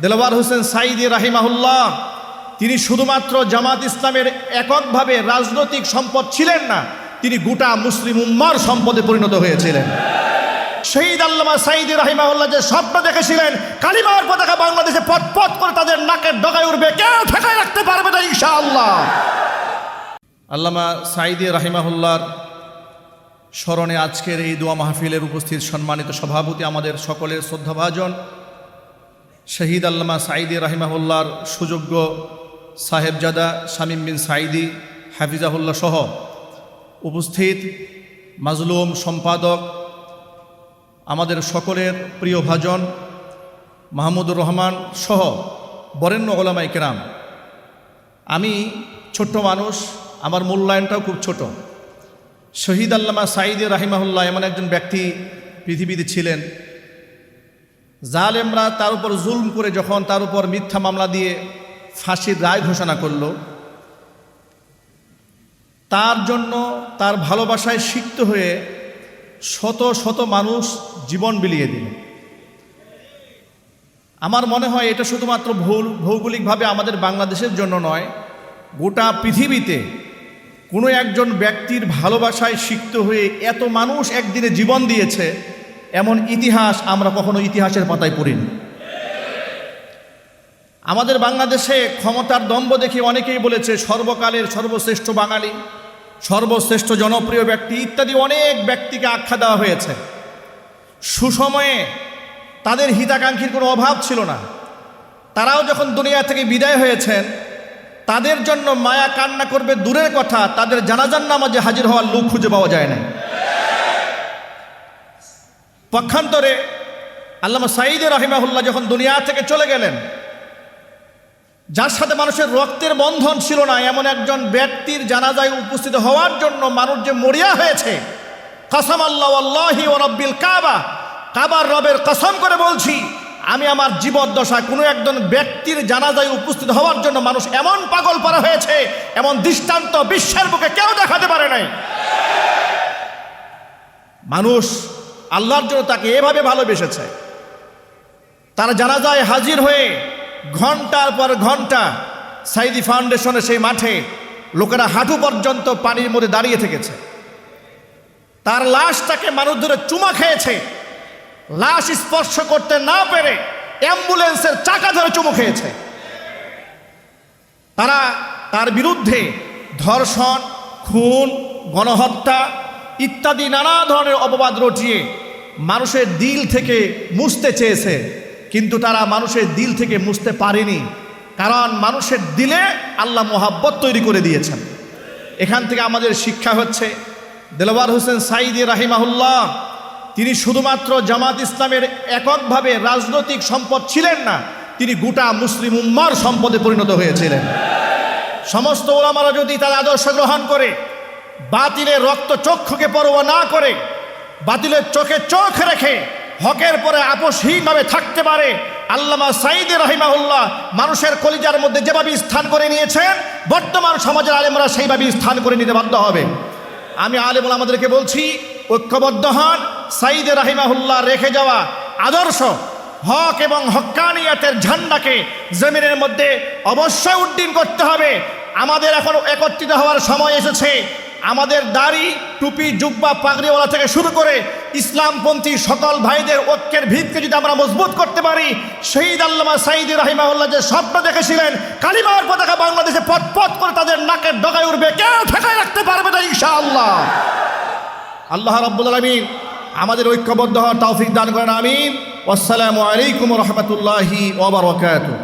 দেলোয়ার হোসেন সাঈদী রাহিমাহুল্লাহ তিনি শুধুমাত্র জামাত ইসলামের এককভাবে রাজনৈতিক সম্পদ ছিলেন না, তিনি গোটা মুসলিম উম্মার সম্পদে পরিণত হয়েছিলেন। শহীদ আল্লামা সাঈদী রাহিমাহুল্লাহ যে স্বপ্ন দেখেছিলেন কালিমার পতাকা বাংলাদেশে পথ পথ করে তাদের নাকের ডগায় উঠবে, কেউ ঠেকায় রাখতে পারবে না ইনশাআল্লাহ। আল্লামা সাঈদী রাহিমাহুল্লাহর স্মরণে আজকের এই দোয়া মাহফিলের উপস্থিত সম্মানিত সভাপতি, আমাদের সকলের শ্রদ্ধাভাজন শহীদ আল্লামা সাঈদী রাহিমাহুল্লাহর সুযোগ্য সাহেবজাদা শামীম বিন সাঈদী হাফিজাহুল্লাহ সহ উপস্থিত মাজলুম সম্পাদক, আমাদের সকলের প্রিয় ভাজন মাহমুদুর রহমান সহ বরেণ্য ওলামায়ে কেরাম। আমি ছোট্ট মানুষ, আমার মূল্যায়নটাও খুব ছোট। শহীদ আল্লামা সাঈদী রাহিমাহুল্লাহ এমন একজন ব্যক্তি পৃথিবীতে ছিলেন, জালেমরা তার উপর জুলম করে যখন তার উপর মিথ্যা মামলা দিয়ে ফাঁসির রায় ঘোষণা করল, তার জন্য তার ভালোবাসায় সিক্ত হয়ে শত শত মানুষ জীবন বিলিয়ে দিল। আমার মনে হয় এটা শুধুমাত্র ভৌগোলিকভাবে আমাদের বাংলাদেশের জন্য নয়, গোটা পৃথিবীতে কোনো একজন ব্যক্তির ভালোবাসায় সিক্ত হয়ে এত মানুষ একদিনে জীবন দিয়েছে এমন ইতিহাস আমরা কখনো ইতিহাসের পাতায় পড়িনি। আমাদের বাংলাদেশে ক্ষমতার দম্ভ দেখে অনেকেই বলেছে সর্বকালের সর্বশ্রেষ্ঠ বাঙালি, সর্বশ্রেষ্ঠ জনপ্রিয় ব্যক্তি ইত্যাদি অনেক ব্যক্তিকে আখ্যা দেওয়া হয়েছে। সুসময়ে তাদের হিতাকাঙ্ক্ষীর কোনো অভাব ছিল না। তারাও যখন দুনিয়া থেকে বিদায় হয়েছেন, তাদের জন্য মায়া কান্না করবে দূরের কথা, তাদের জানাজার নামাজে হাজির হওয়ার লোক খুঁজে পাওয়া যায় না। পক্ষান্তরে আল্লামা সাঈদী রাহিমাহুল্লাহ যখন দুনিয়া থেকে চলে গেলেন, যার সাথে মানুষের রক্তের বন্ধন ছিল না এমন একজন ব্যক্তির জানাজায় উপস্থিত হওয়ার জন্য মানুষ যে মরিয়া হয়েছে, কসম আল্লাহ ওয়াল্লাহি ওয়া রাব্বিল কাবা, কাবার রবের কসম করে বলছি, আমি আমার জীবদ্দশায় কোনো একজন ব্যক্তির জানাজায় উপস্থিত হওয়ার জন্য মানুষ এমন পাগল পারা হয়েছে, এমন দৃষ্টান্ত বিশ্বের বুকে কেউ দেখাতে পারে নাই। মানুষ আল্লাহর জন্য তাকে এভাবে ভালোবেসেছে, তারা জানাজায় হাজির হয়ে ঘন্টার পর ঘন্টা সাঈদী ফাউন্ডেশনের সেই মাঠে লোকেরা হাঁটু পর্যন্ত পানির মধ্যে দাঁড়িয়ে থেকেছে। তার লাশটাকে মানুষ ধরে চুমা খেয়েছে, লাশ স্পর্শ করতে না পেরে অ্যাম্বুলেন্সের চাকা ধরে চুমু খেয়েছে। তারা তার বিরুদ্ধে ধর্ষণ, খুন, গণহত্যা ইত্যাদি নানা ধরনের অপবাদ রটিয়ে মানুষের দিল থেকে মুছতে চেয়েছে, কিন্তু তারা মানুষের দিল থেকে মুছতে পারেনি, কারণ মানুষের দিলে আল্লাহ মোহাব্বত তৈরি করে দিয়েছেন। এখান থেকে আমাদের শিক্ষা হচ্ছে, দেলোয়ার হোসেন সাঈদী রাহিমাহুল্লাহ তিনি শুধুমাত্র জামাত ইসলামের এককভাবে রাজনৈতিক সম্পদ ছিলেন না, তিনি গোটা মুসলিম উম্মার সম্পদে পরিণত হয়েছিলেন। সমস্ত ওলামারা যদি তার আদর্শ গ্রহণ করে, বাতিলের রক্ত চক্ষুকে পরোয়া না করে, বাতিলের চোখে চোখ রেখে হকের পরে আপোষহীনভাবে থাকতে পারে, আল্লামা সাঈদী রাহিমাহুল্লাহ মানুষের কলিজার মধ্যে যেভাবে স্থান করে নিয়েছেন, বর্তমান সমাজের আলেমরা সেইভাবে স্থান করে নিতে বাধ্য হবে। আমি আলেম আমাদেরকে বলছি, ঐক্যবদ্ধ হন। সাঈদী রাহিমাহুল্লাহ রেখে যাওয়া আদর্শ হক এবং হক্কানিয়াতের ঝান্ডাকে জমিনের মধ্যে অবশ্যই উড্ডীন করতে হবে। আমাদের এখন একত্রিত হওয়ার সময় এসেছে। আমাদের দাড়ি, টুপি, জুব্বা, পাগড়িওয়ালা থেকে শুরু করে ইসলামপন্থী সকল ভাইদের ঐক্যের ভিতকে যদি আমরা মজবুত করতে পারি, শহীদ আল্লামা সাঈদী রাহিমাহুল্লাহ যে স্বপ্ন দেখেছিলেন কালিমার পতাকা বাংলাদেশে পথ পথ করে তাদের নাকের ডগায় উঠবে, কেউ ঠেকায় রাখতে পারবে না ইনশাআল্লাহ। আল্লাহ রাব্বুল আলামিন আমাদের ঐক্যবদ্ধ হওয়ার তৌফিক দান করেন, আমিন। আসসালামু আলাইকুম ওয়া রাহমাতুল্লাহি ওয়া বারাকাতুহু।